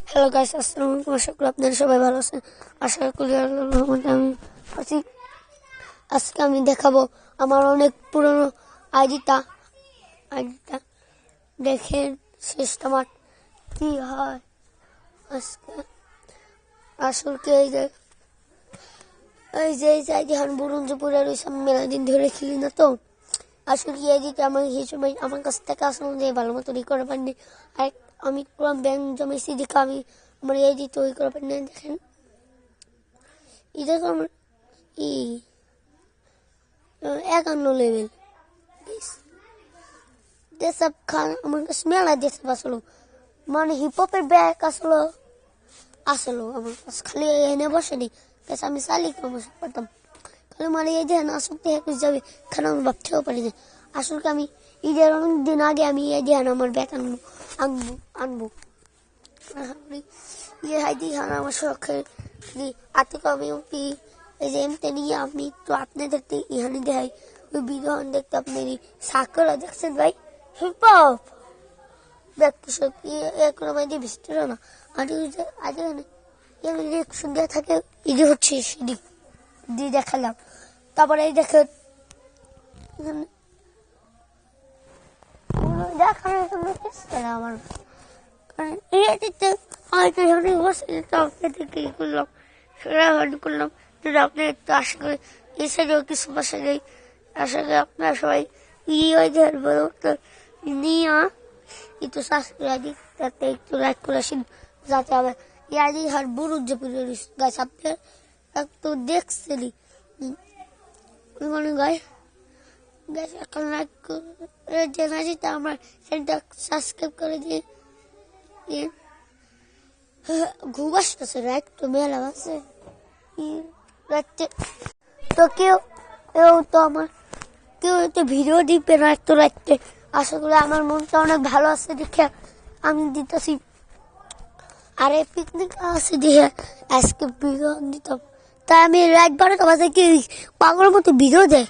Hello guys, আসসালামু আলাইকুম। আশা করি আপনারা সবাই ভালো আছেন। আশা করি আল্লাহর রহমতে আমি আছি। আজকে আমি দেখাবো আমার অনেক পুরনো আইডিটা দেখেন শেষটা আমার কি হয় আজকে। আসলে কি এই যে আইডি হান বুরঞ্জপুরের ওই সব মেলা দিন ধরে খেলি না তো। আসলে কি আইডিটা আমার হিসেবে আমার কাছ থেকে আসলে যে ভালো মতো করে পারিনি। আর আমি পুরো ব্যাংক জমেছি দেখে আমি আমার আইডি তৈরি করে পারিনি। দেখেন এটা তো আমার 51 লেভেল। যেসব খান আমার কাছে মেলা যেসব আসলো মানে হিপহপের ব্যাগ আসলো আমার কাছে খালি এনে বসেনি। আমি চালিয়ে বসে পারতাম খালি মানে এই দেখেন আসক্তি একুশ যাবে খান আমি ভাবতেও পারি না। আসলে আমি ঈদের অনেক দিন আগে আমি এই দেখেন আমার ব্যাগ আনবো ইয়ে হাই দিয়ে আমার শখের আর্থিক আমি এই যে এমতে নিয়ে আমি তো আপনাদেরকে ইহানি দেখাই ওই বিগ্রহণ দেখতে আপনি সাকরা দেখছেন ভাই হিপহপ ব্যক্তি শক্তি এখন আমাদের ভিতরে না আজ সুন্দর থাকে এই হচ্ছে সিঁড়ি দিয়ে দেখালাম। তারপরে এই দেখে দেখানোর জন্য আমার করলাম করলাম যদি আপনি একটু আশা করি এছাড়াও কিছু বাসা নেই। আশা করি আপনারা সবাই নিয়ে একটু সাবস্ক্রাইব যাতে একটু লাইক করে আসেন যাতে আবার ইয়াদি হার বুরুজ্জপুরের গাছ আপনার একটু দেখছিলি মনে গায়ে গাছ এখন লাইক করে জানা যেতে আমার চ্যানেলটা সাবস্ক্রাইব করে দিয়ে ঘুম আসতেছে একটু মেলা আছে তো কেউ তো আমার কেউ একটু ভিডিও দিবে না একটু রাখতে। আশা করি আমার মনটা অনেক ভালো আছে দেখে আমি দিতেছি। আর এই পিকনিক আছে দেখে আজকে ভিডিও দিতাম তাই আমি রাত 12টা বাজে কি পাগলের মতো ভিডিও দেয়।